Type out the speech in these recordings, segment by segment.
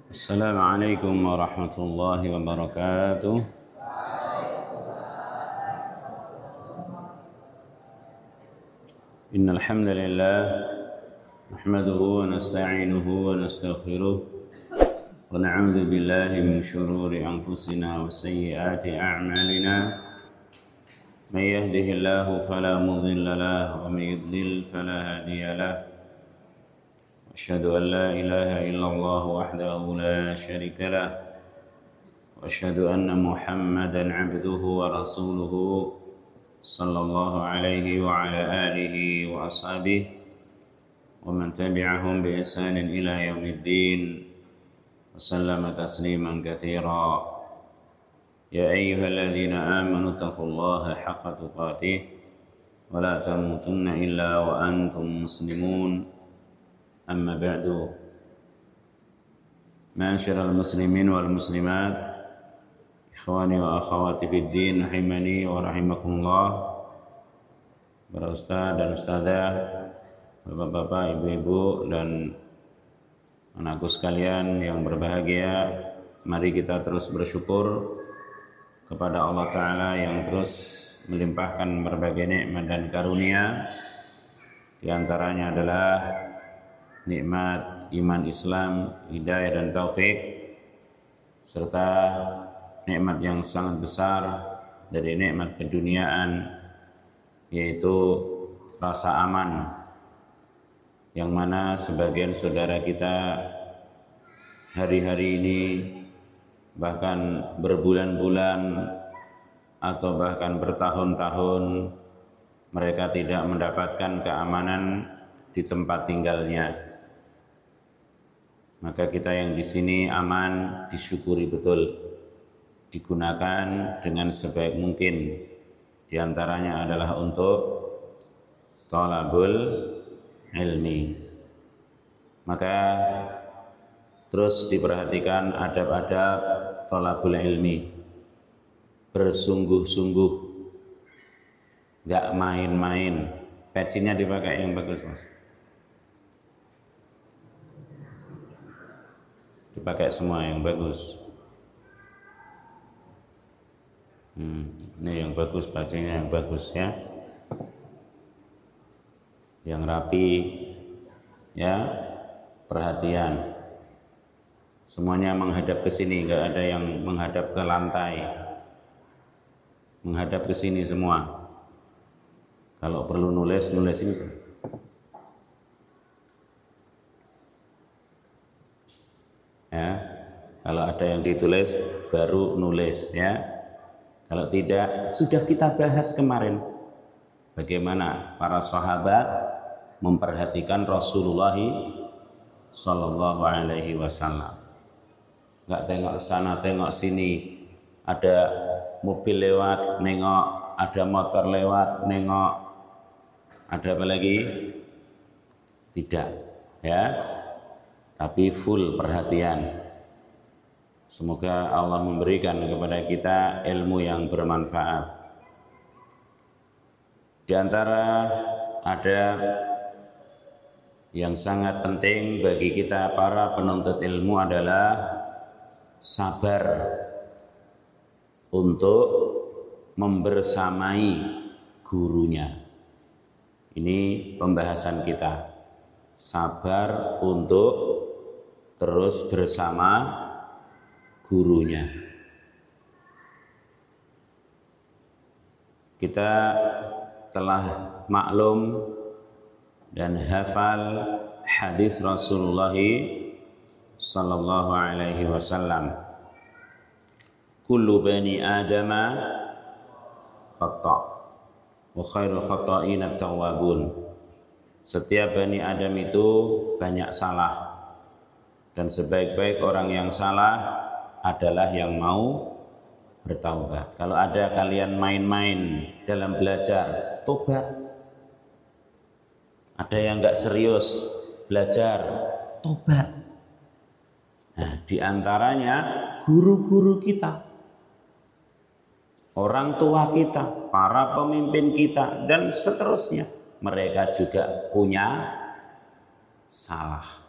Assalamualaikum warahmatullahi wabarakatuh. Innal hamdalillah nahmaduhu wa nasta'inuhu wa nastaghfiruh wa na'udzu billahi min shururi anfusina wa sayyiati a'malina. May yahdihillahu fala mudilla lahu wa may yudlil fala hadiya lahu. Asyhadu an la ilaha illallah wahdahu la syarika lah wa asyhadu anna Muhammadan abduhu wa rasuluhu sallallahu alaihi wa ala alihi wa ashabihi wa man tabi'ahum bi ihsanin ila yaumiddin wa sallama tasliman katsira. Ya ayyuhalladzina amanu taqullaha haqqa tuqatih wa la tamutunna illa wa antum muslimun. Amma ba'du. Ma'asyiral muslimin wal muslimat, ikhwani wa akhawati fid din, rahimani wa rahimakumullah. Para ustaz dan ustazah, bapak-bapak, ibu-ibu dan anakku sekalian yang berbahagia, mari kita terus bersyukur kepada Allah Ta'ala yang terus melimpahkan berbagai nikmat dan karunia. Di antaranya adalah nikmat iman Islam, hidayah dan taufik, serta nikmat yang sangat besar dari nikmat keduniaan, yaitu rasa aman, yang mana sebagian saudara kita hari-hari ini bahkan berbulan-bulan atau bahkan bertahun-tahun mereka tidak mendapatkan keamanan di tempat tinggalnya. Maka kita yang di sini aman, disyukuri betul, digunakan dengan sebaik mungkin. Di antaranya adalah untuk thalabul ilmi. Maka terus diperhatikan adab-adab thalabul ilmi. Bersungguh-sungguh, gak main-main. Pecinya dipakai yang bagus, Mas. Dipakai semua yang bagus. Ini yang bagus, bacanya yang bagus ya, yang rapi ya, perhatian. Semuanya menghadap ke sini, nggak ada yang menghadap ke lantai. Menghadap ke sini semua. Kalau perlu nulis ini. Ya, kalau ada yang ditulis baru nulis ya. Kalau tidak, sudah kita bahas kemarin bagaimana para sahabat memperhatikan Rasulullah sallallahu alaihi wasallam. Enggak tengok sana, tengok sini. Ada mobil lewat, nengok, ada motor lewat, nengok. Ada apa lagi? Tidak, ya. Tapi full perhatian. Semoga Allah memberikan kepada kita ilmu yang bermanfaat. Di antara adab yang sangat penting bagi kita para penuntut ilmu adalah sabar untuk membersamai gurunya. Ini pembahasan kita. Sabar untuk terus bersama gurunya. Kita telah maklum dan hafal hadis Rasulullah sallallahu alaihi wasallam. Kullu bani adama khata' wa khairul khata'in at-tawwabun. Setiap bani Adam itu banyak salah. Dan sebaik-baik orang yang salah adalah yang mau bertaubat. Kalau ada kalian main-main dalam belajar, tobat. Ada yang enggak serius belajar, tobat. Nah, di antaranya guru-guru kita, orang tua kita, para pemimpin kita, dan seterusnya. Mereka juga punya salah.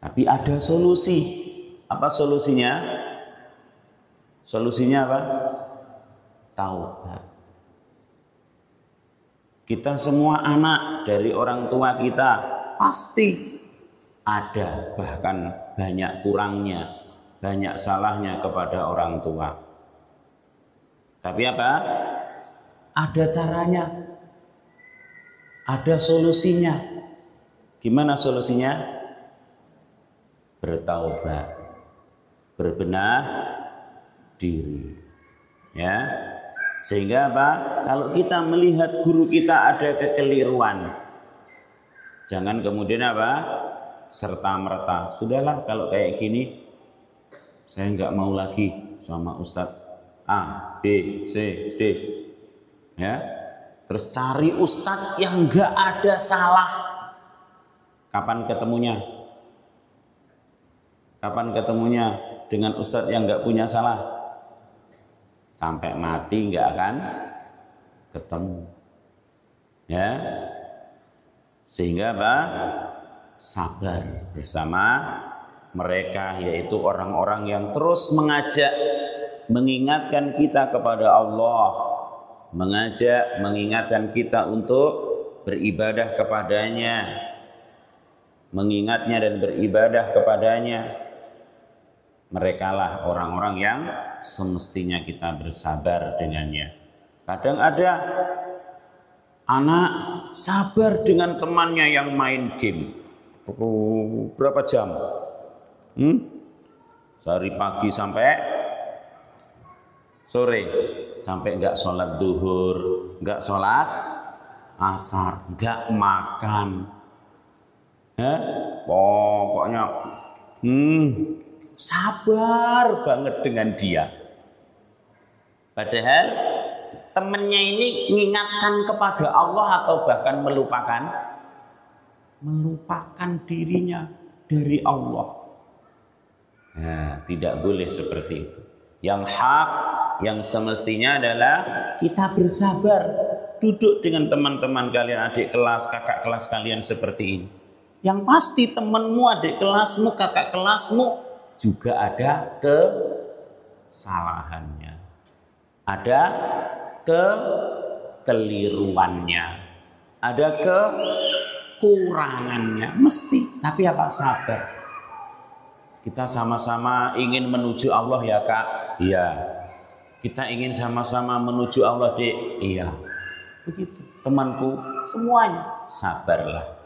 Tapi ada solusi. Apa solusinya? Solusinya apa? Taubat. Kita semua anak dari orang tua kita pasti ada, bahkan banyak kurangnya, banyak salahnya kepada orang tua. Tapi apa? Ada caranya. Ada solusinya. Gimana solusinya? Bertaubat. Berbenah diri. Ya. Sehingga apa? Kalau kita melihat guru kita ada kekeliruan, jangan kemudian apa? Serta-merta. Sudahlah kalau kayak gini, saya nggak mau lagi sama Ustadz A, B, C, D. Ya. Terus cari Ustadz yang nggak ada salah. Kapan ketemunya? Kapan ketemunya dengan Ustadz yang nggak punya salah? Sampai mati nggak akan ketemu. Ya. Sehingga apa? Sabar bersama mereka, yaitu orang-orang yang terus mengajak, mengingatkan kita kepada Allah, mengajak, mengingatkan kita untuk beribadah kepadanya, mengingatnya dan beribadah kepadanya. Merekalah orang-orang yang semestinya kita bersabar dengannya. Kadang ada anak sabar dengan temannya yang main game. Berapa jam? Dari pagi sampai sore, sampai enggak sholat zuhur, enggak sholat asar, enggak makan. Pokoknya sabar banget dengan dia. Padahal temannya ini mengingatkan kepada Allah atau bahkan melupakan dirinya dari Allah. Nah, tidak boleh seperti itu. Yang hak, yang semestinya adalah kita bersabar, duduk dengan teman-teman kalian, adik kelas, kakak kelas kalian seperti ini. Yang pasti temanmu, adik kelasmu, kakak kelasmu juga ada kesalahannya, ada kekeliruannya, ada kekurangannya, mesti. Tapi apa? Sabar. Kita sama-sama ingin menuju Allah ya Kak? Iya. Kita ingin sama-sama menuju Allah Dek? Iya. Begitu. Temanku, semuanya sabarlah.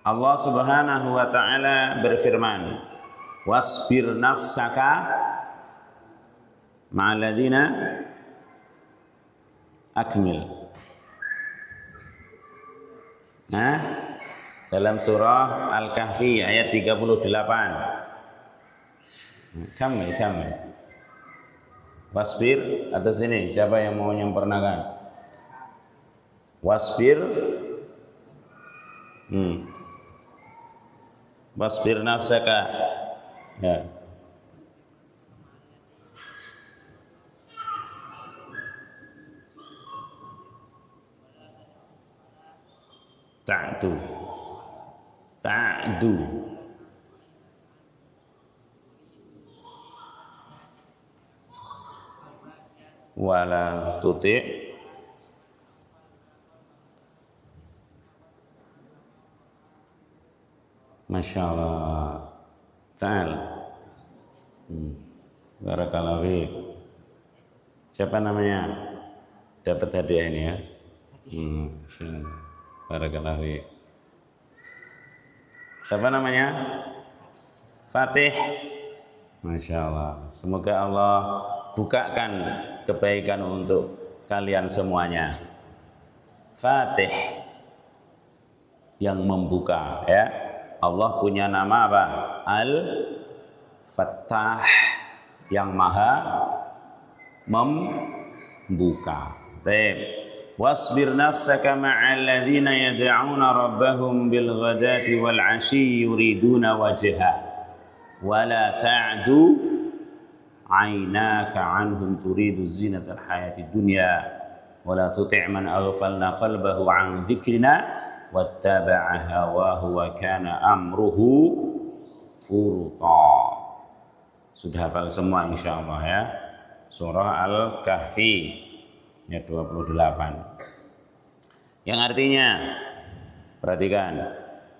Allah Subhanahu wa taala berfirman, "Wasbir nafsaka ma'al ladzina akmil." Nah, dalam surah Al-Kahfi ayat 38. Kamil. Wasbir, atas ini siapa yang mau menyempurnakan? Wasbir. Wasbir nafsaka. Ya. Ta'du. Wala tuti' Masya Allah. Ta'al. Barakallahu fiik. Siapa namanya? Dapat hadiah ini ya. Barakallahu fiik. Siapa namanya? Fatih. Masya Allah. Semoga Allah bukakan kebaikan untuk kalian semuanya. Fatih, yang membuka, ya. Allah punya nama apa? Al-Fattah, yang maha membuka. Baik. Wasbir nafsaka ma'al ladzina yad'una rabbahum bil ghadati wal 'ashyi yuriduna wajha wa la ta'du 'ainaka 'anhum turidu zinatal hayatid dunya wa la tuti' man aghfalna qalbahu 'an dzikrina wattaba'a hawahu wa kana amruhu furuta. Sudah hafal semua insyaallah ya. Surah Al-Kahfi ayat 28. Yang artinya, perhatikan,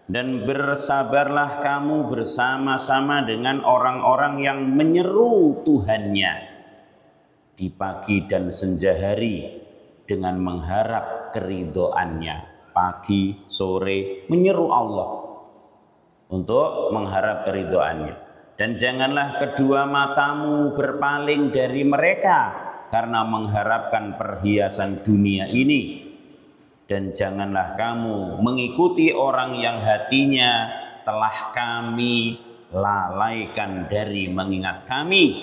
dan bersabarlah kamu bersama-sama dengan orang-orang yang menyeru Tuhannya di pagi dan senja hari dengan mengharap keridhoannya. Pagi, sore, menyeru Allah untuk mengharap keridhoannya. Dan janganlah kedua matamu berpaling dari mereka karena mengharapkan perhiasan dunia ini. Dan janganlah kamu mengikuti orang yang hatinya telah kami lalaikan dari mengingat kami,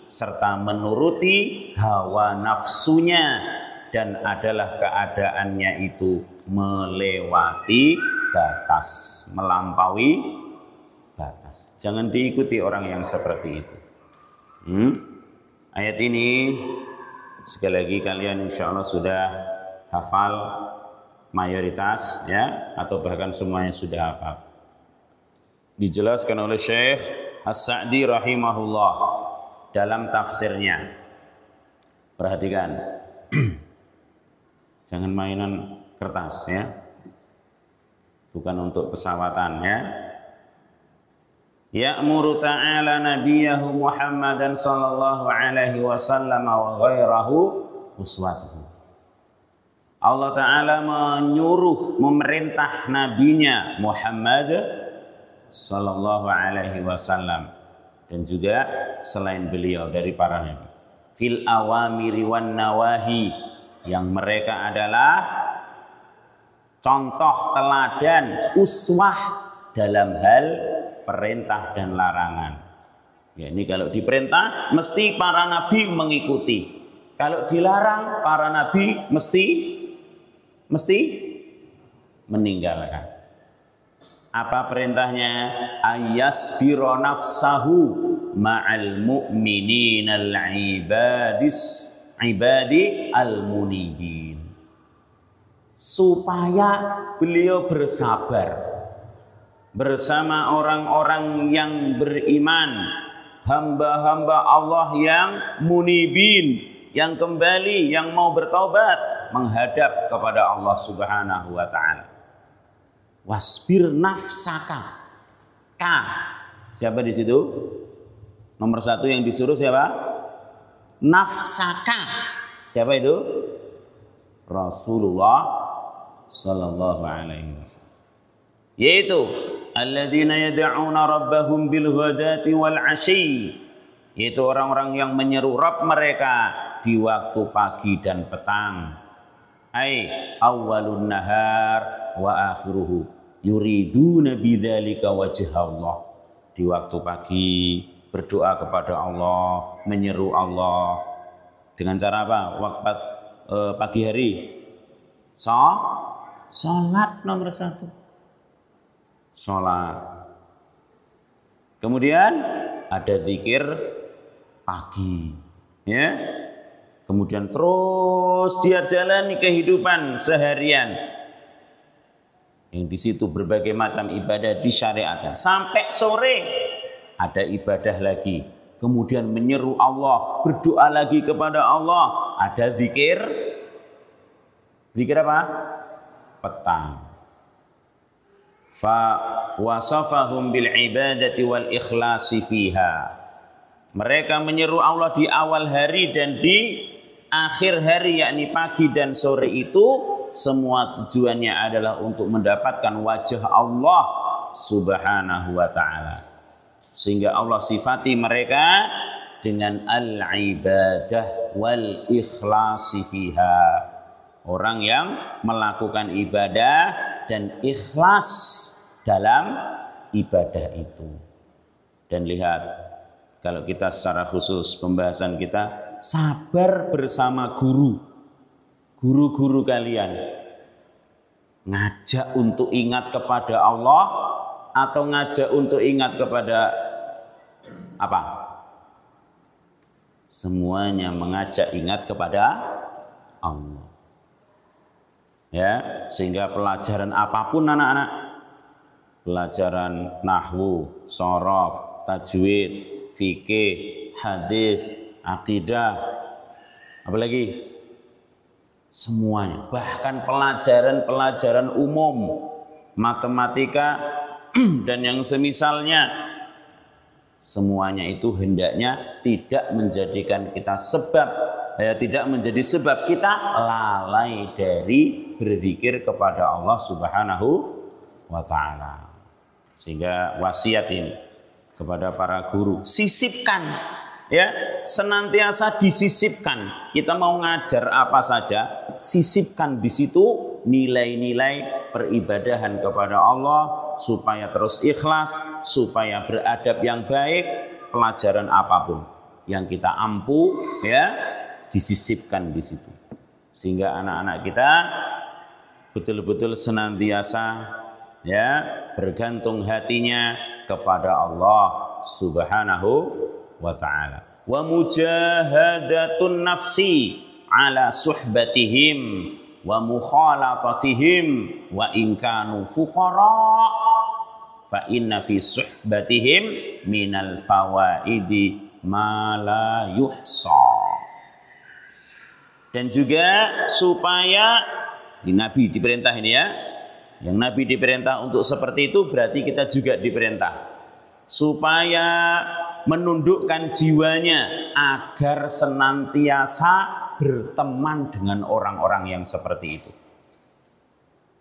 serta menuruti hawa nafsunya, dan adalah keadaannya itu melewati batas, melampaui batas. Jangan diikuti orang yang seperti itu. Ayat ini sekali lagi kalian insya Allah sudah hafal mayoritas ya, atau bahkan semuanya sudah hafal. Dijelaskan oleh Syekh As-Sa'di rahimahullah dalam tafsirnya. Perhatikan, jangan mainan kertas ya, bukan untuk pesawatan ya. Ya'muru ta'ala nabiyahu Muhammadan sallallahu alaihi wasallam wa ghairahu uswatuhu. Allah Ta'ala menyuruh, memerintah nabinya Muhammad sallallahu alaihi wasallam dan juga selain beliau dari para nabi, fil awamiri wan nawahi, yang mereka adalah contoh teladan, uswah dalam hal perintah dan larangan. Ya, ini kalau diperintah mesti para nabi mengikuti. Kalau dilarang para nabi mesti meninggalkan. Apa perintahnya? Ayyasbiro nafsahu ma'al mu'mininal ibadi al-munibin. Supaya beliau bersabar bersama orang-orang yang beriman, hamba-hamba Allah yang munibin, yang kembali, yang mau bertobat, menghadap kepada Allah Subhanahu wa ta'ala. Wasbir nafsaka. Siapa di situ? Nomor satu yang disuruh siapa? Nafsaka. Siapa itu? Rasulullah sallallahu alaihi wasallam. Yaitu alladzina yad'una rabbahum bil ghadati wal 'ashyi, yaitu orang-orang yang menyeru Rabb mereka di waktu pagi dan petang. Ai awwalun nahar wa akhiruhu yuriduna bidzalika wajh Allah. Di waktu pagi berdoa kepada Allah, menyeru Allah dengan cara apa? Waktu pagi hari salat nomor satu. Sholat. Kemudian ada zikir pagi, ya. Kemudian terus dia jalani kehidupan seharian. Yang di situ berbagai macam ibadah disyariatkan. Sampai sore ada ibadah lagi. Kemudian menyeru Allah, berdoa lagi kepada Allah. Ada zikir. Zikir apa? Petang. Fa wasafahum bil ibadati wal ikhlasi fiha. Mereka menyeru Allah di awal hari dan di akhir hari, yakni pagi dan sore itu, semua tujuannya adalah untuk mendapatkan wajah Allah Subhanahu wa ta'ala. Sehingga Allah sifati mereka dengan al-ibadah wal ikhlasi fiha. Orang yang melakukan ibadah dan ikhlas dalam ibadah itu. Dan lihat, kalau kita secara khusus pembahasan kita, sabar bersama guru-guru kalian. Ngajak untuk ingat kepada Allah atau ngajak untuk ingat kepada apa? Semuanya mengajak ingat kepada Allah. Ya, sehingga pelajaran apapun anak-anak, pelajaran nahwu, shorof, tajwid, fikih, hadis, akidah, apalagi semuanya, bahkan pelajaran-pelajaran umum, matematika dan yang semisalnya, semuanya itu hendaknya tidak menjadikan kita tidak menjadi sebab kita lalai dari berzikir kepada Allah Subhanahu wa ta'ala. Sehingga wasiat ini kepada para guru, sisipkan, ya, senantiasa disisipkan. Kita mau ngajar apa saja, sisipkan di situ nilai-nilai peribadahan kepada Allah supaya terus ikhlas, supaya beradab yang baik. Pelajaran apapun yang kita ampu, ya, disisipkan di situ, sehingga anak-anak kita betul-betul senantiasa, ya, bergantung hatinya kepada Allah Subhanahu wa ta'ala. Wa mujahadatun nafsi ala suhbatihim wa mukhalatatihim wa in kanu fuqara fa inna fi suhbatihim minal fawaidi ma la yuhsa. Dan juga supaya Nabi diperintah ini, ya, yang Nabi diperintah untuk seperti itu, berarti kita juga diperintah supaya menundukkan jiwanya agar senantiasa berteman dengan orang-orang yang seperti itu,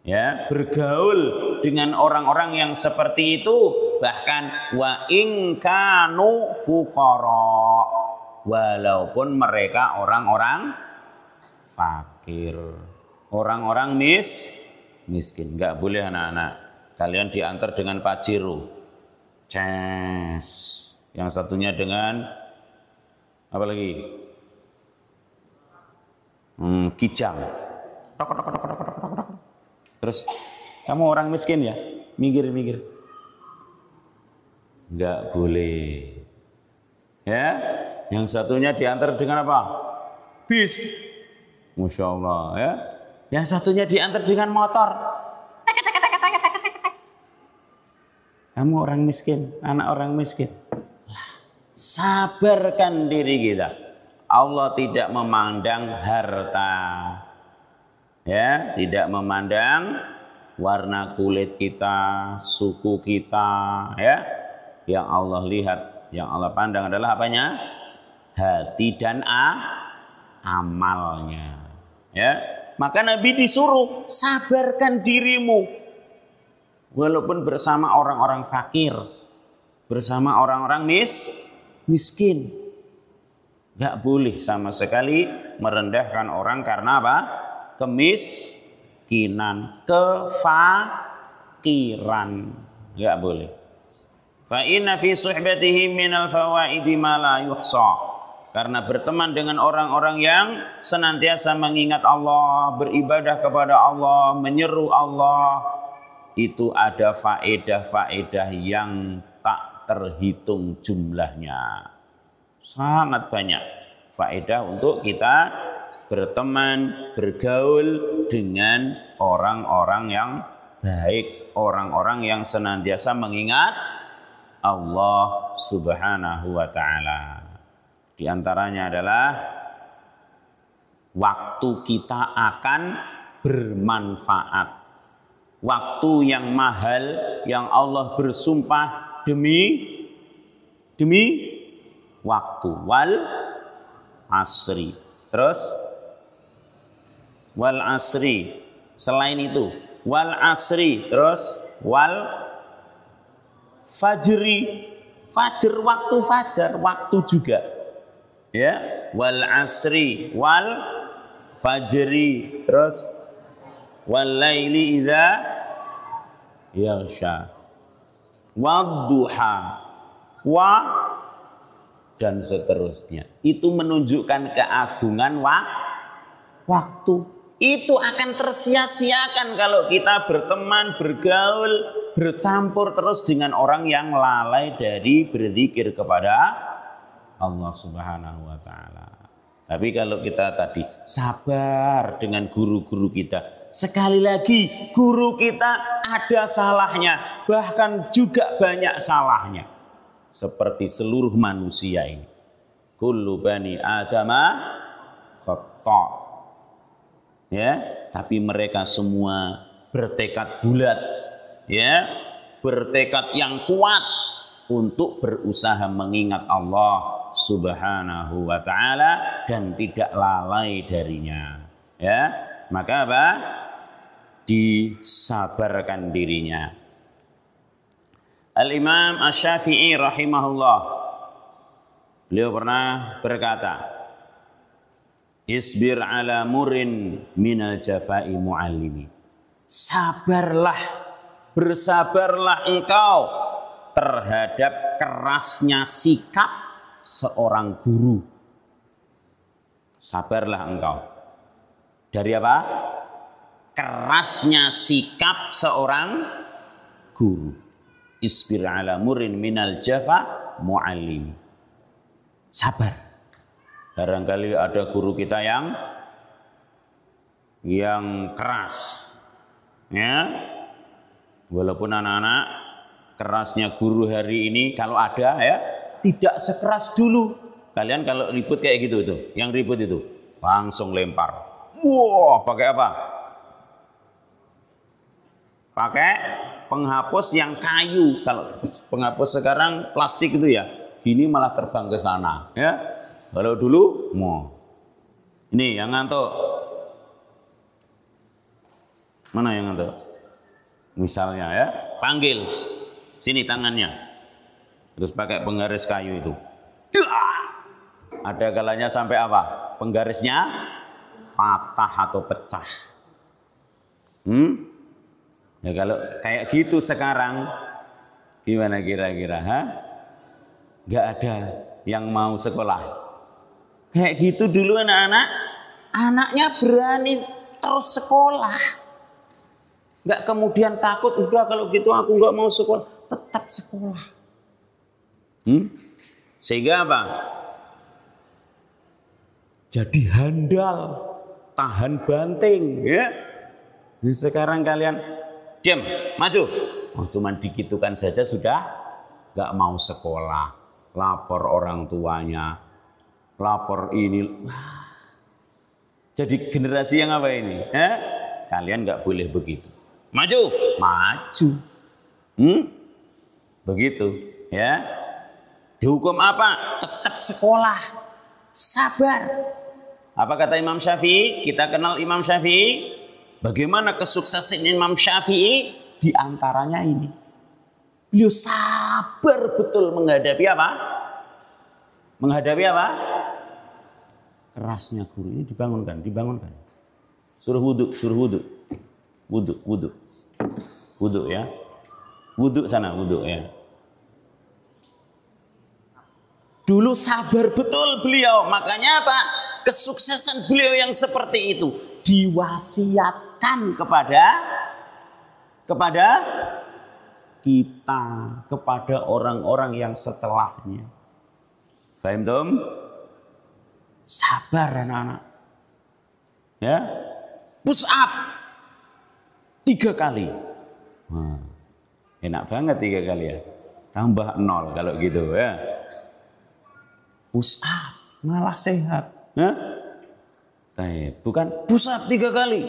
ya, bergaul dengan orang-orang yang seperti itu, bahkan wa in kanu fuqara, walaupun mereka orang-orang fakir, orang-orang miskin. Enggak boleh anak-anak kalian diantar dengan pajero, ces, yang satunya dengan apa lagi, kijang, terus kamu orang miskin ya, minggir. Enggak boleh, ya. Yang satunya diantar dengan apa, bis, Masya Allah, ya. Yang satunya diantar dengan motor. Kamu orang miskin, anak orang miskin. Sabarkan diri kita. Allah tidak memandang harta, ya, tidak memandang warna kulit kita, suku kita, ya. Yang Allah lihat, yang Allah pandang adalah apanya? Hati dan amalnya. Ya, maka Nabi disuruh sabarkan dirimu walaupun bersama orang-orang fakir, bersama orang-orang miskin. Gak boleh sama sekali merendahkan orang karena apa? Kemiskinan, kefakiran. Gak boleh. Fa inna fi suhbatihi minal fawaidi ma la yuhsa. Karena berteman dengan orang-orang yang senantiasa mengingat Allah, beribadah kepada Allah, menyeru Allah, itu ada faedah-faedah yang tak terhitung jumlahnya. Sangat banyak faedah untuk kita berteman, bergaul dengan orang-orang yang baik, orang-orang yang senantiasa mengingat Allah Subhanahu wa ta'ala. Di antaranya adalah waktu kita akan bermanfaat. Waktu yang mahal yang Allah bersumpah demi waktu. Wal asri. Terus wal asri. Selain itu wal asri. Terus wal fajri. Fajar, waktu fajar, waktu juga. Ya, wal asri wal fajri, terus wal laili idza yaghsha, wadduha, wa, dan seterusnya. Itu menunjukkan keagungan waktu. Itu akan tersia-siakan kalau kita berteman, bergaul, bercampur terus dengan orang yang lalai dari berzikir kepada Allah Subhanahu wa ta'ala. Tapi kalau kita tadi sabar dengan guru-guru kita, Sekali lagi, guru kita ada salahnya, bahkan juga banyak salahnya. Seperti seluruh manusia ini. Kullu bani adama khata'. Ya, tapi mereka semua bertekad bulat, ya, bertekad yang kuat untuk berusaha mengingat Allah Subhanahu wa taala dan tidak lalai darinya. Ya, maka apa? Disabarkan dirinya. Al-Imam Asy-Syafi'i rahimahullah, beliau pernah berkata, Isbir ala murin minal jafai muallimi. Sabarlah, bersabarlah engkau terhadap kerasnya sikap seorang guru. Sabarlah engkau. Dari apa? Kerasnya sikap seorang guru. Isbir ala murin minal jafa muallimi. Sabar. Barangkali ada guru kita yang keras. Ya. Walaupun anak-anak, kerasnya guru hari ini kalau ada ya tidak sekeras dulu. Kalian kalau ribut kayak gitu itu, yang ribut itu langsung lempar. Wah, pakai apa? Pakai penghapus yang kayu. Kalau penghapus sekarang plastik itu ya, gini malah terbang ke sana. Ya, kalau dulu, ini yang ngantuk. Mana yang ngantuk? Misalnya ya, panggil. Sini tangannya. Terus pakai penggaris kayu itu. Ada kalanya sampai apa? Penggarisnya patah atau pecah. Ya kalau kayak gitu sekarang, gimana kira-kira? Gak ada yang mau sekolah. Kayak gitu dulu anak-anak, anaknya berani terus sekolah. Gak kemudian takut, udah kalau gitu aku gak mau sekolah. Tetap sekolah. Sehingga apa? Jadi handal, tahan banting, ya. Nah, sekarang kalian diam, maju. Oh, cuman dikitukan saja sudah gak mau sekolah, lapor orang tuanya, lapor ini. Jadi generasi yang apa ini? Kalian gak boleh begitu. Maju, maju. Begitu, ya. Dihukum apa? Tetap sekolah, sabar. Apa kata Imam Syafi'i? Kita kenal Imam Syafi'i. Bagaimana kesuksesan Imam Syafi'i? Di antaranya ini. Beliau sabar betul menghadapi apa? Menghadapi apa? Kerasnya guru ini dibangunkan. Suruh wudhu. Wudhu ya. Wudhu sana, wudhu ya. Dulu sabar betul beliau. Makanya apa? Kesuksesan beliau yang seperti itu diwasiatkan kepada kita, kepada orang-orang yang setelahnya. Paham Tom? Sabar anak-anak. Ya, push up 3 kali. Enak banget 3 kali ya. Tambah 0 kalau gitu ya. Push up malah sehat. Bukan push up 3 kali.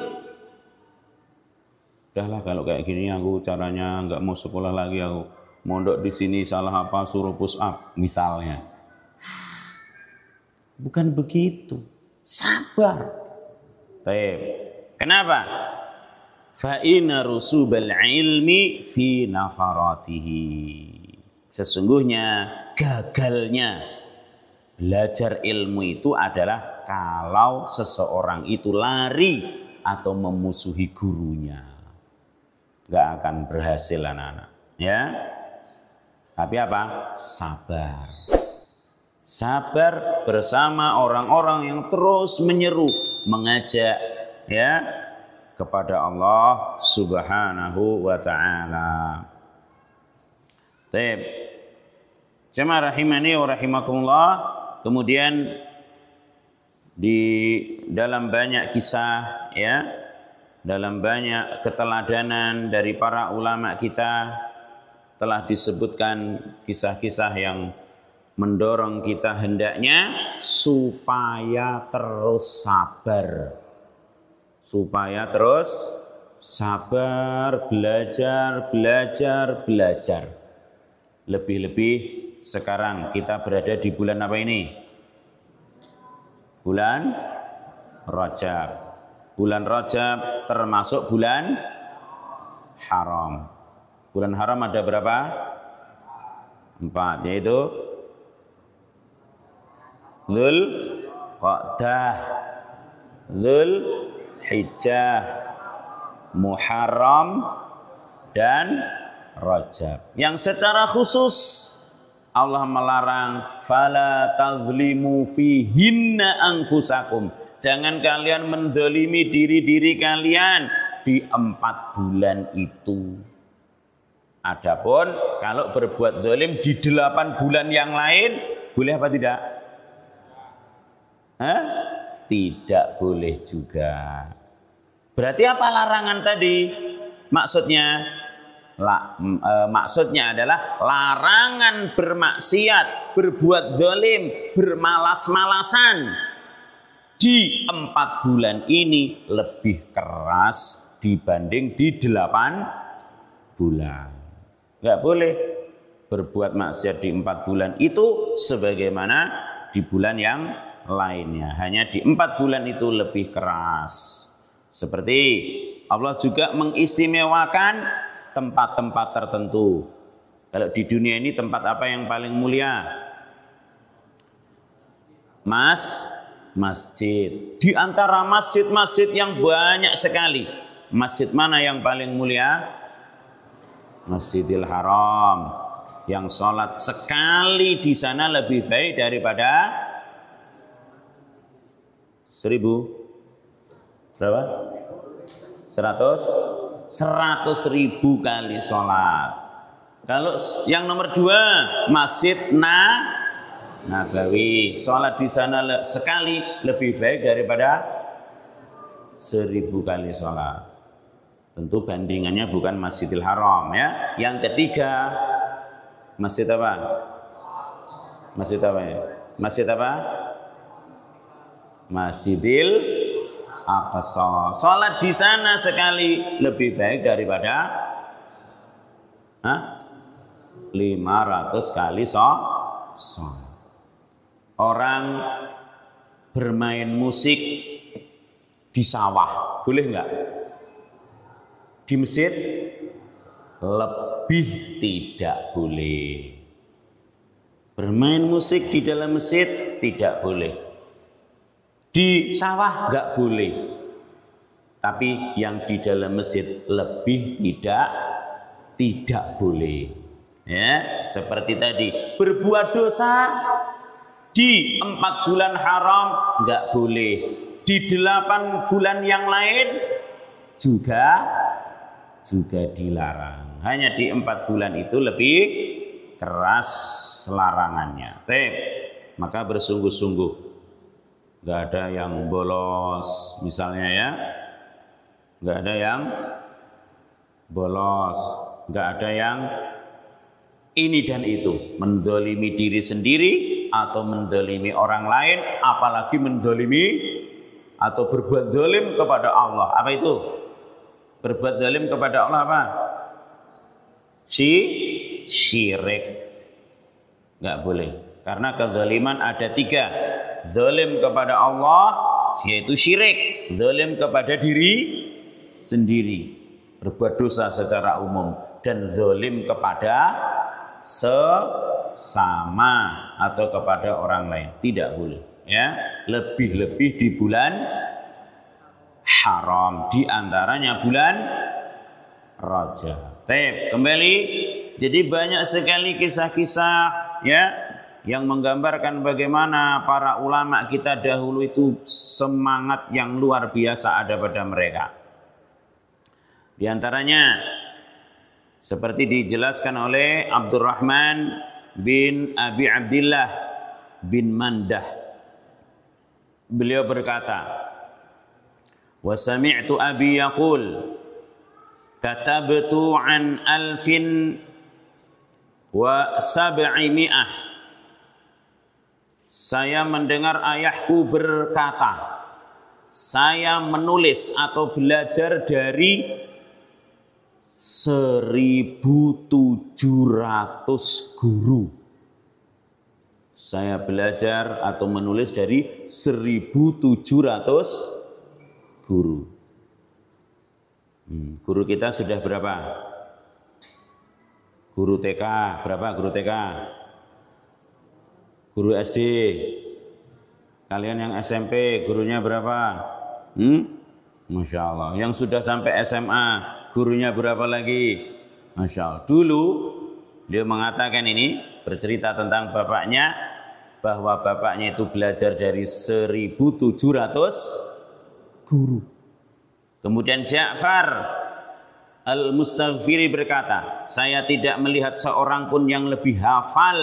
Udahlah kalau kayak gini aku caranya nggak mau sekolah lagi, aku mondok di sini salah apa suruh push up misalnya. Bukan begitu. Sabar. Kenapa? Fa inna rusubal ilmi fi nafaratihi. Sesungguhnya gagalnya belajar ilmu itu adalah kalau seseorang itu lari atau memusuhi gurunya. Gak akan berhasil anak-anak. Ya. Tapi apa? Sabar. Sabar bersama orang-orang yang terus menyeru, mengajak ya kepada Allah Subhanahu wa taala. Jemaah rahimani wa rahimakumullah. Kemudian di dalam banyak kisah ya dalam banyak keteladanan dari para ulama kita telah disebutkan kisah-kisah yang mendorong kita hendaknya supaya terus sabar. Supaya terus sabar, belajar. Lebih-lebih sekarang kita berada di bulan apa ini? Bulan Rajab. Bulan Rajab termasuk bulan haram. Bulan haram ada berapa? 4, yaitu Dzulqa'dah, Dzulhijjah, Muharram, dan Rajab. Yang secara khusus Allah melarang fala tazlimu fihinna anfusakum. Jangan kalian menzalimi diri-diri kalian di 4 bulan itu. Adapun kalau berbuat zalim di 8 bulan yang lain boleh apa tidak? Tidak boleh juga. Berarti apa larangan tadi? Maksudnya adalah larangan bermaksiat, berbuat zalim, bermalas-malasan di 4 bulan ini lebih keras dibanding di 8 bulan. Enggak boleh berbuat maksiat di 4 bulan itu sebagaimana di bulan yang lainnya. Hanya di 4 bulan itu lebih keras. Seperti Allah juga mengistimewakan tempat-tempat tertentu. Kalau di dunia ini tempat apa yang paling mulia? Masjid. Di antara masjid-masjid yang banyak sekali, masjid mana yang paling mulia? Masjidil Haram. Yang sholat sekali di sana lebih baik daripada 1000. Berapa? 100.000 kali sholat. Kalau yang nomor 2 Masjid Nabawi, sholat di sana sekali lebih baik daripada 1000 kali sholat. Tentu bandingannya bukan Masjidil Haram ya. Yang ketiga masjid apa? Masjid apa ya? Masjid apa? Masjidil Aqsa. Salat di sana sekali lebih baik daripada 500 kali sholat. Orang bermain musik di sawah boleh enggak? Di masjid lebih tidak boleh. Bermain musik di dalam masjid tidak boleh. Di sawah enggak boleh. Tapi yang di dalam masjid lebih tidak boleh. Ya, seperti tadi, berbuat dosa di 4 bulan haram enggak boleh. Di 8 bulan yang lain juga dilarang. Hanya di 4 bulan itu lebih keras larangannya. Maka bersungguh-sungguh. Gak ada yang bolos misalnya ya. Gak ada yang bolos. Gak ada yang ini dan itu. Menzalimi diri sendiri atau menzalimi orang lain. Apalagi menzalimi atau berbuat zalim kepada Allah. Apa itu? Berbuat zalim kepada Allah apa? Syirik. Nggak boleh. Karena kezaliman ada 3. Zalim kepada Allah yaitu syirik. Zalim kepada diri sendiri. Berbuat dosa secara umum. Dan zalim kepada sesama atau kepada orang lain. Tidak boleh. Ya, lebih-lebih di bulan haram, di antaranya bulan Rajab. Kembali, jadi banyak sekali kisah-kisah ya yang menggambarkan bagaimana para ulama kita dahulu itu semangat yang luar biasa ada pada mereka. Di antaranya seperti dijelaskan oleh Abdurrahman bin Abi Abdillah bin Mandah. Beliau berkata, Wa sami'tu abi yaqul katabtu an alfin wa sab'imi'ah. Saya mendengar ayahku berkata, saya menulis atau belajar dari 1.700 guru. Saya belajar atau menulis dari 1.700 guru. Guru kita sudah berapa? Guru TK, berapa guru TK? Guru SD? Kalian yang SMP, gurunya berapa? Masya Allah. Yang sudah sampai SMA, gurunya berapa lagi? Masya Allah. Dulu, dia mengatakan ini, bercerita tentang bapaknya, bahwa bapaknya itu belajar dari 1.700 guru. Kemudian Ja'far Al-Mustaghfiri berkata, saya tidak melihat seorang pun yang lebih hafal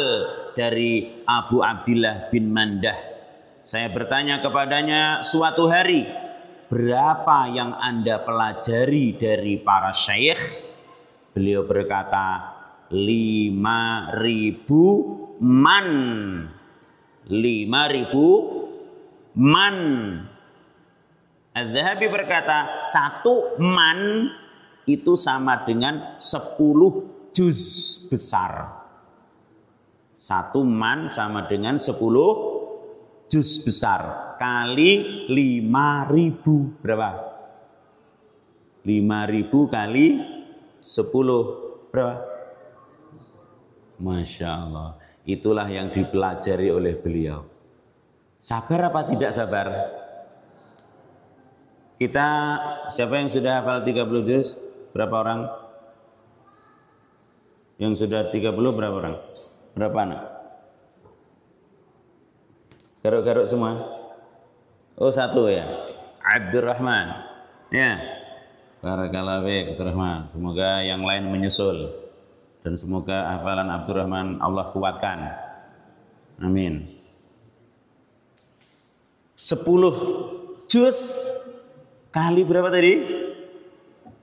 dari Abu Abdillah bin Mandah. Saya bertanya kepadanya suatu hari, berapa yang Anda pelajari dari para syekh? Beliau berkata, 5.000 man. 5.000 man. Az-Zahabi berkata, 1 man itu sama dengan 10 juz besar. 1 man sama dengan 10 juz besar kali 5.000. Berapa? 5.000 kali 10 berapa? Masya Allah. Itulah yang dipelajari oleh beliau. Sabar apa tidak sabar? Kita, siapa yang sudah hafal 30 juz? Berapa orang? Yang sudah 30 berapa orang? Berapa anak? Garuk-garuk semua? Oh, 1 ya? Abdurrahman. Ya. Barakallahu fiik, Abdurrahman. Semoga yang lain menyusul. Dan semoga hafalan Abdurrahman Allah kuatkan. Amin. 10 juz kali berapa tadi?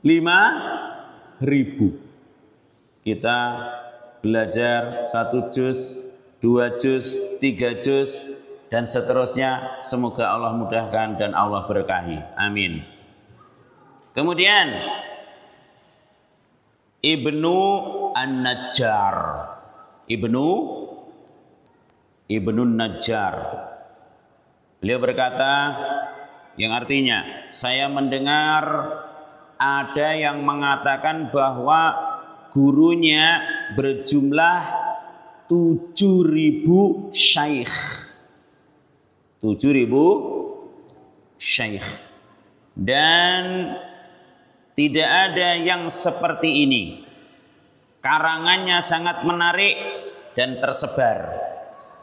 5.000. Kita belajar 1 juz, 2 juz, 3 juz, dan seterusnya. Semoga Allah mudahkan dan Allah berkahi. Amin. Kemudian Ibnu An-Najjar. Ibnu Najjar. Beliau berkata, yang artinya, saya mendengar ada yang mengatakan bahwa gurunya berjumlah 7.000 syaikh. 7.000 syaikh. Dan tidak ada yang seperti ini. Karangannya sangat menarik dan tersebar.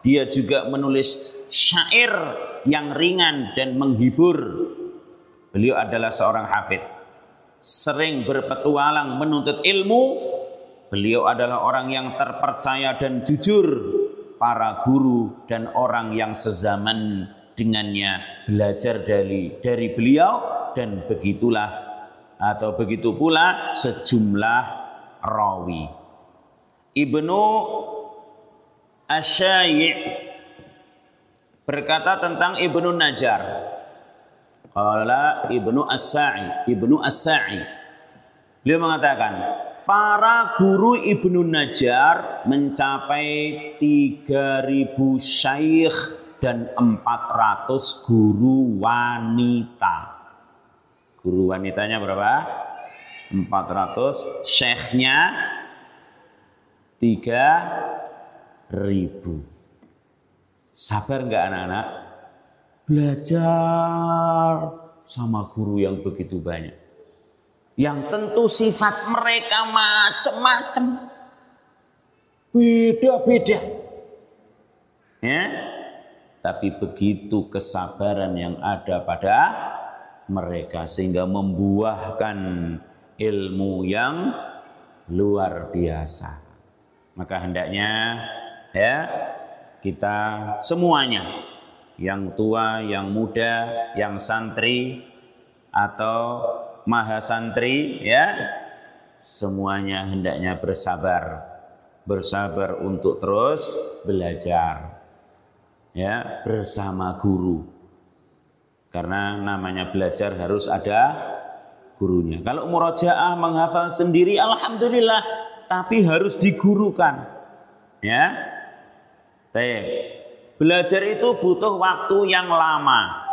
Dia juga menulis syair yang ringan dan menghibur. Beliau adalah seorang hafidh, sering berpetualang menuntut ilmu. Beliau adalah orang yang terpercaya dan jujur. Para guru dan orang yang sezaman dengannya belajar dari beliau, dan begitulah atau begitu pula sejumlah rawi. Ibnu Asy-Syai' berkata tentang Ibnu Najjar. Qala Ibnu As-Sa'i. Beliau mengatakan, para guru Ibnu Najjar mencapai 3.000 syaikh dan 400 guru wanita. Guru wanitanya berapa? 400, syekhnya 3.000. Sabar enggak anak-anak? Belajar sama guru yang begitu banyak. Yang tentu sifat mereka macam-macam. Beda-beda. Ya? Tapi begitu kesabaran yang ada pada mereka sehingga membuahkan ilmu yang luar biasa. Maka hendaknya ya kita semuanya, yang tua, yang muda, yang santri, atau mahasantri ya, semuanya hendaknya bersabar. Bersabar untuk terus belajar ya bersama guru. Karena namanya belajar harus ada gurunya. Kalau murojaah menghafal sendiri alhamdulillah, tapi harus digurukan. Ya. Belajar itu butuh waktu yang lama.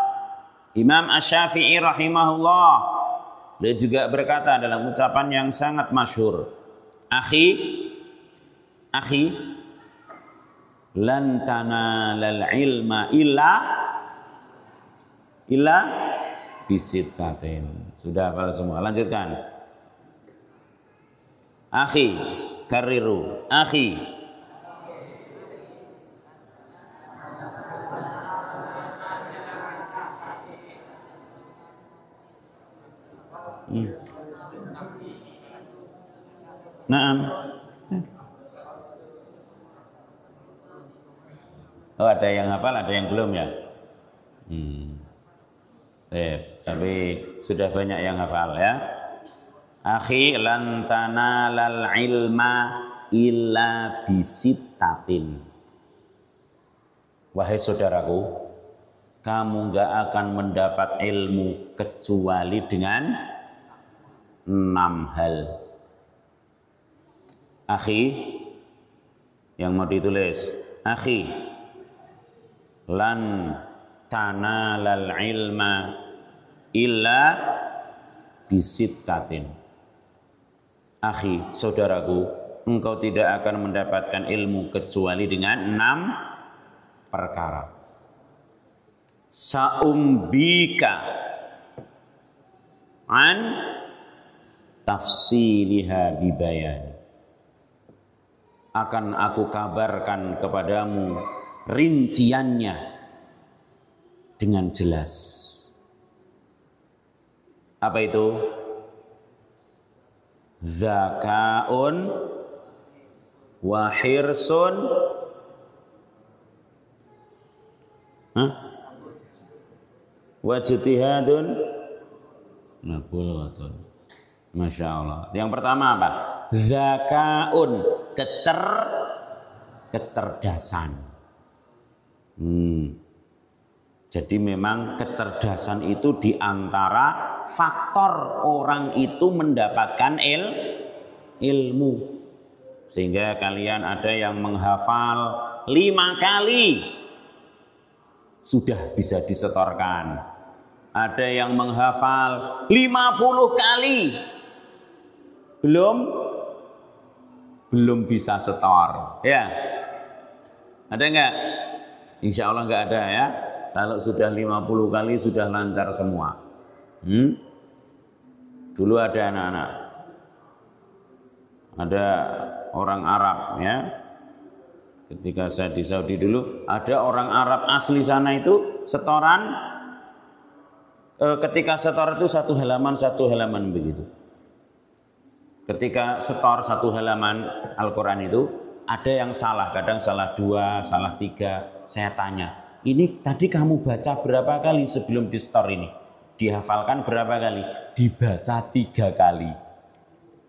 Imam Asy-Syafi'i rahimahullah, dia juga berkata dalam ucapan yang sangat masyhur, Akhi, lan tanalal ilma illa bisittatin. Sudah hafal semua. Lanjutkan. Akhi, kariru. Akhi. Naam. Oh, ada yang hafal, ada yang belum ya? Tapi sudah banyak yang hafal ya. Akhi lan tanalal ilma illa bisittatin. Wahai saudaraku, kamu enggak akan mendapat ilmu kecuali dengan 6 hal. Akhi, yang mau ditulis, akhi lan tanalal ilma illa bisittatin. Akhi, saudaraku, engkau tidak akan mendapatkan ilmu kecuali dengan 6 perkara. Saumbika an tafsiliha bibayan. Akan aku kabarkan kepadamu rinciannya dengan jelas. Apa itu? Zakaun wa hirsun wa ijtihadun nabulwatun. Masya Allah. Yang pertama apa? Zakaun, kecerdasan. Jadi memang kecerdasan itu diantara faktor orang itu mendapatkan ilmu. Sehingga kalian ada yang menghafal 5 kali sudah bisa disetorkan. Ada yang menghafal 50 kali belum bisa setor. Ya, ada enggak? Insya Allah enggak ada ya. Kalau sudah 50 kali sudah lancar semua. Dulu ada anak-anak, ada orang Arab ya. Ketika saya di Saudi dulu, ada orang Arab asli sana itu setoran. Ketika setor itu satu halaman begitu. Ketika setor 1 halaman Al-Quran itu ada yang salah, kadang salah 2, salah 3. Saya tanya, ini tadi kamu baca berapa kali sebelum di setor ini? Dihafalkan berapa kali? Dibaca 3 kali.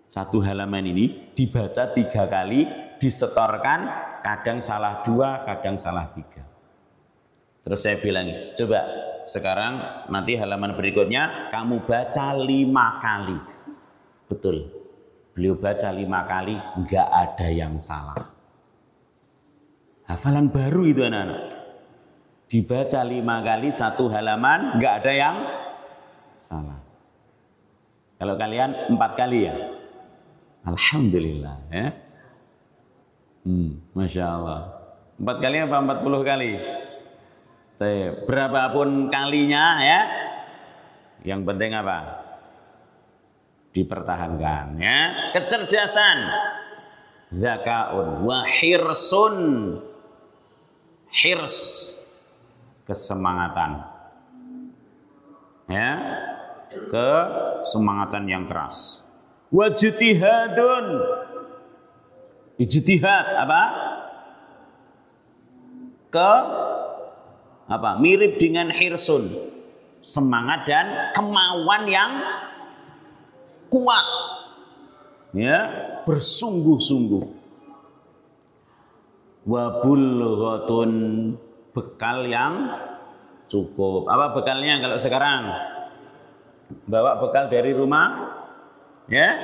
1 halaman ini dibaca 3 kali, disetorkan, kadang salah 2, kadang salah 3. Terus saya bilang, coba sekarang nanti halaman berikutnya kamu baca 5 kali. Betul. Beliau baca 5 kali, enggak ada yang salah. Hafalan baru itu anak-anak. Dibaca 5 kali 1 halaman, enggak ada yang salah. Kalau kalian 4 kali ya, alhamdulillah ya. Masya Allah. 4 kali apa 40 kali? Berapapun kalinya ya, yang penting apa? Dipertahankan ya. Kecerdasan, zakaun wa hirsun, hirs, kesemangatan ya, kesemangatan yang keras. Wa ijtihadun, ijtihad apa? Mirip dengan hirsun. semangat dan kemauan yang kuat, ya, bersungguh-sungguh. Wa bulghatun, bekal yang cukup. Apa bekalnya kalau sekarang? Bawa bekal dari rumah, ya,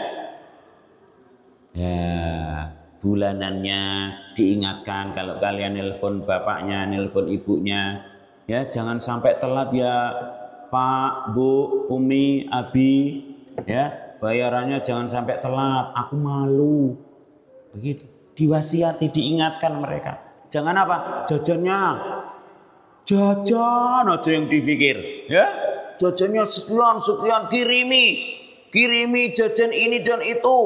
ya, bulanannya diingatkan kalau kalian nelpon bapaknya, nelpon ibunya, ya jangan sampai telat ya Pak, Bu, Umi, Abi, ya bayarannya jangan sampai telat, aku malu. Begitu, diwasiati, diingatkan mereka. Jangan apa? Jajannya, jajan aja yang dipikir, ya jajannya sekian, kirimi jajan ini dan itu,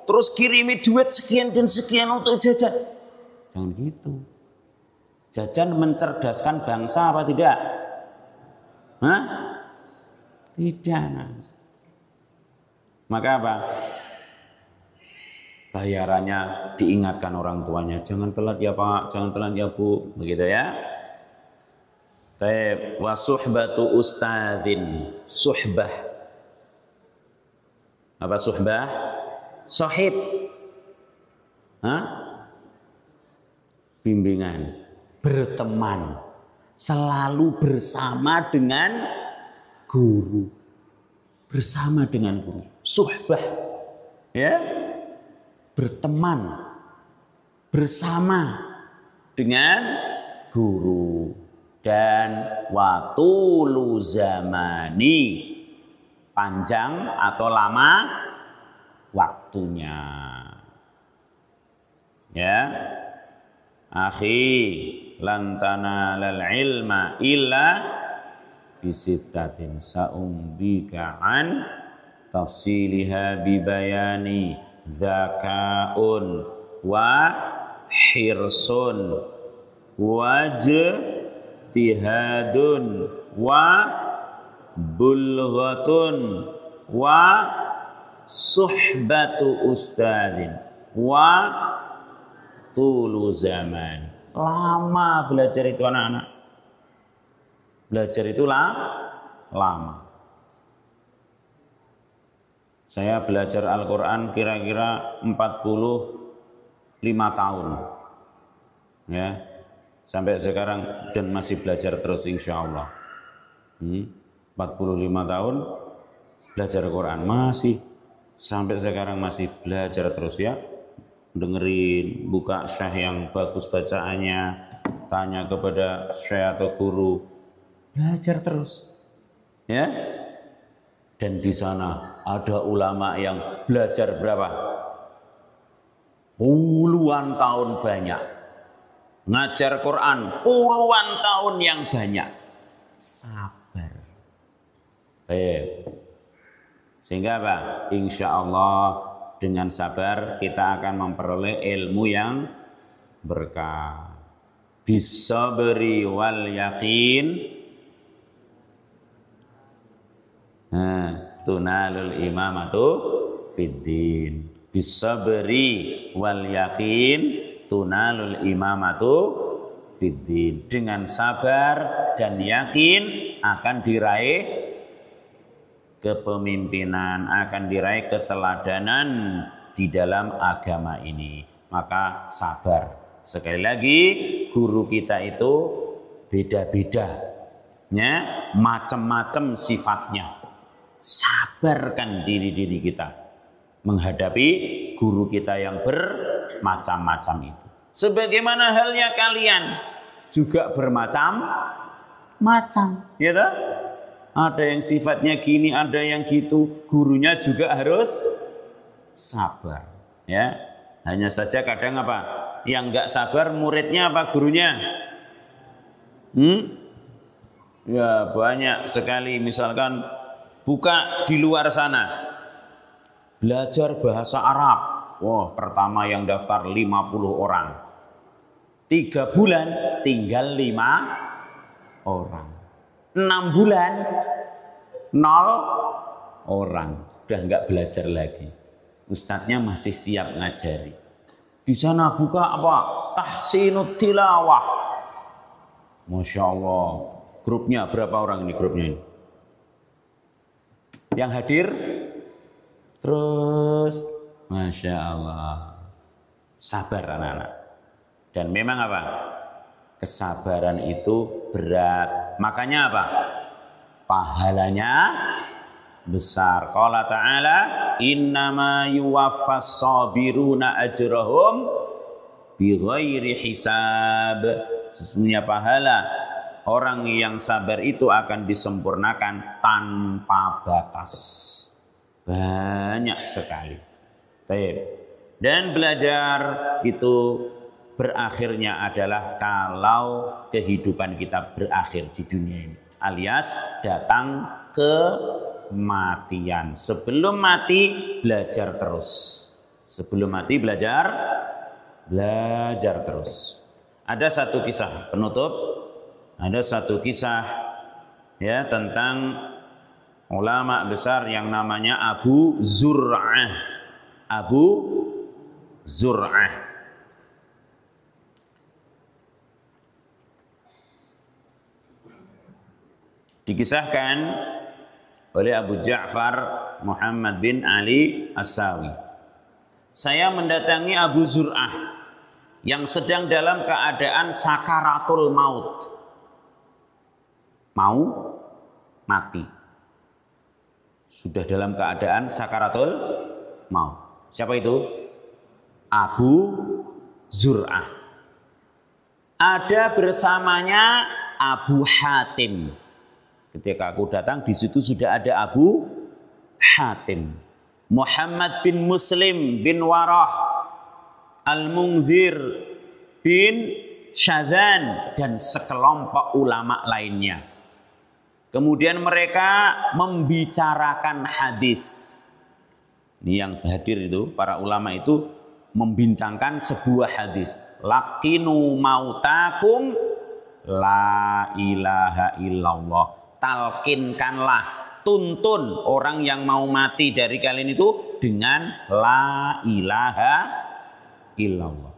terus kirimi duit sekian dan sekian untuk jajan. Jangan gitu. Jajan mencerdaskan bangsa apa tidak? Hah? Tidak. Maka apa? Bayarannya diingatkan orang tuanya. Jangan telat ya Pak, jangan telat ya Bu. Begitu ya. Wa suhbatu ustadzin, suhbah. Apa suhbah? Sahib. Hah? Bimbingan, berteman, selalu bersama dengan guru. Bersama dengan guru. Suhbah. Ya. Berteman bersama dengan guru. Dan watulu zamani, panjang atau lama waktunya. Ya, akhi, lantana lal ilma illa bisittatin, sa'umbika an tafsiliha bibayani zakaun wa hirsun wajtihadun wa bulghatun wa suhbatu ustadzin wa tulu zaman. Lama belajar itu anak-anak. Belajar itu lama. Saya belajar Al-Quran kira-kira 45 tahun. Ya. Sampai sekarang dan masih belajar terus insya Allah. 45 tahun belajar Quran, masih sampai sekarang masih belajar terus ya. Dengerin, buka syekh yang bagus bacaannya, tanya kepada syekh atau guru, belajar terus. Ya. Dan di sana ada ulama yang belajar berapa? Puluhan tahun banyak. Ngajar Quran puluhan tahun yang banyak. Sabar. Baik. Sehingga apa? Insya Allah dengan sabar kita akan memperoleh ilmu yang berkah. Bisa beri wal yakin. Tunalul imamatu fiddin. Bisa beri wal yakin. Tunalul imamatu fiddin. Dengan sabar dan yakin akan diraih kepemimpinan, akan diraih keteladanan di dalam agama ini. Maka sabar. Sekali lagi, guru kita itu beda-beda, ya, macam-macam sifatnya. Sabarkan diri kita menghadapi guru kita yang bermacam-macam itu. Sebagaimana halnya kalian juga bermacam-macam, ya toh? Ada yang sifatnya gini, ada yang gitu. Gurunya juga harus sabar, ya. Hanya saja kadang apa? Yang enggak sabar muridnya apa gurunya? Ya banyak sekali, misalkan buka di luar sana belajar bahasa Arab. Wah, pertama yang daftar 50 orang. 3 bulan tinggal 5 orang. 6 bulan 0 orang. Udah enggak belajar lagi. Ustadznya masih siap ngajari. Di sana buka apa? Tahsinut tilawah. Masya Allah. Grupnya berapa orang ini grupnya ini? Yang hadir terus, Masya Allah, sabar anak-anak. Dan memang apa? Kesabaran itu berat. Makanya apa? Pahalanya besar. Qala ta'ala, innama yuwaffas sabiruna ajrahum bighairi hisab. Sesungguhnya pahala orang yang sabar itu akan disempurnakan tanpa batas. Banyak sekali. Baik. Dan belajar itu berakhirnya adalah kalau kehidupan kita berakhir di dunia ini, alias datang kematian. Sebelum mati belajar terus. Sebelum mati belajar terus. Ada satu kisah penutup, ada satu kisah ya tentang ulama besar yang namanya Abu Zur'ah. Abu Zur'ah. Dikisahkan oleh Abu Ja'far Muhammad bin Ali As-Sawi. Saya mendatangi Abu Zur'ah yang sedang dalam keadaan sakaratul maut. Mau mati. Sudah dalam keadaan sakaratul maut. Siapa itu? Abu Zur'ah. Ada bersamanya Abu Hatim. Ketika aku datang, di situ sudah ada Abu Hatim, Muhammad bin Muslim bin Warah, Al-Munzir bin Syadzan, dan sekelompok ulama lainnya. Kemudian mereka membicarakan hadis. Ini yang hadir itu, para ulama itu membincangkan sebuah hadis. Laqinu mautakum la ilaha illallah. Talkinkanlah, tuntun orang yang mau mati dari kalian itu dengan la ilaha illallah.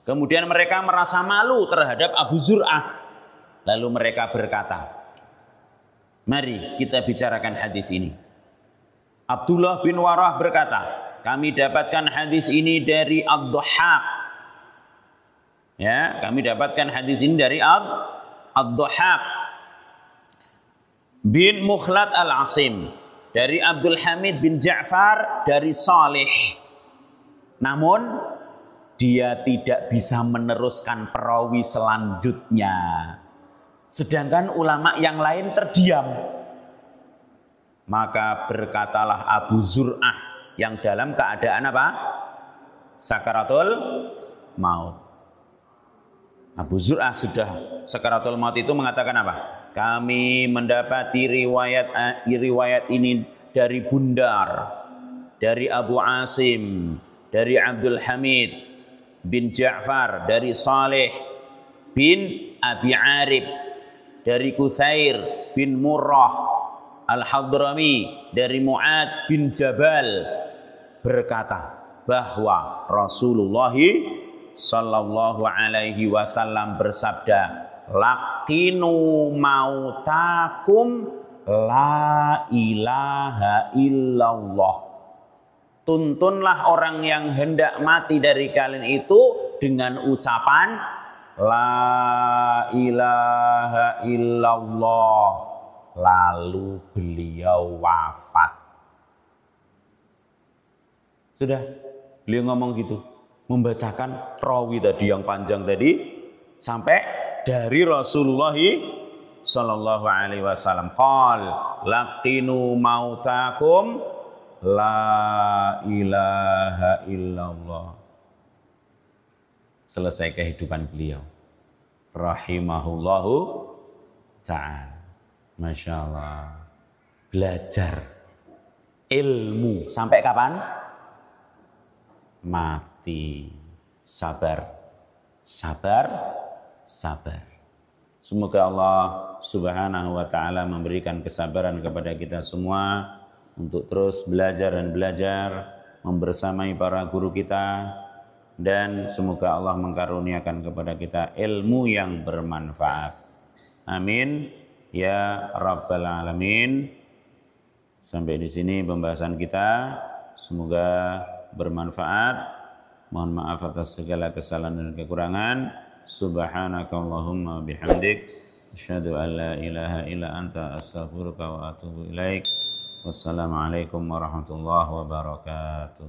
Kemudian mereka merasa malu terhadap Abu Zur'ah. Lalu mereka berkata, mari kita bicarakan hadis ini. Abdullah bin Warah berkata, kami dapatkan hadis ini dari Ad-Dhahhak. Ya, kami dapatkan hadis ini dari Ad-Dhahhak bin Mukhlad Al-Asim, dari Abdul Hamid bin Ja'far, dari Salih. Namun dia tidak bisa meneruskan perawi selanjutnya. Sedangkan ulama yang lain terdiam. Maka berkatalah Abu Zur'ah yang dalam keadaan apa? Sakaratul maut. Abu Zur'ah sudah sakaratul maut itu mengatakan apa? Kami mendapati riwayat ini dari Bundar, dari Abu Asim, dari Abdul Hamid bin Ja'far, dari Saleh bin Abi Arib, dari Kuthair bin Murrah Al-Hadrami, dari Mu'ad bin Jabal, berkata bahwa Rasulullah sallallahu alaihi wasallam bersabda, laqinu mautakum la ilaha illallah. Tuntunlah orang yang hendak mati dari kalian itu dengan ucapan la ilaha illallah. Lalu beliau wafat. Sudah, beliau ngomong gitu, membacakan rawi tadi yang panjang tadi sampai dari Rasulullah sallallahu alaihi wasallam. Qal laqinu mautakum la ilaha illallah. Selesai kehidupan beliau. Rahimahullahu ta'ala. Masya Allah. Belajar ilmu sampai kapan? Mati. Sabar. Semoga Allah subhanahu wa ta'ala memberikan kesabaran kepada kita semua untuk terus belajar dan belajar, membersamai para guru kita, dan semoga Allah mengkaruniakan kepada kita ilmu yang bermanfaat. Amin ya rabbal alamin. Sampai di sini pembahasan kita, semoga bermanfaat. Mohon maaf atas segala kesalahan dan kekurangan. Subhanakallahumma bihamdik, asyhadu an la ilaha illa anta, astaghfiruka wa atubu ilaik. Wassalamualaikum warahmatullahi wabarakatuh.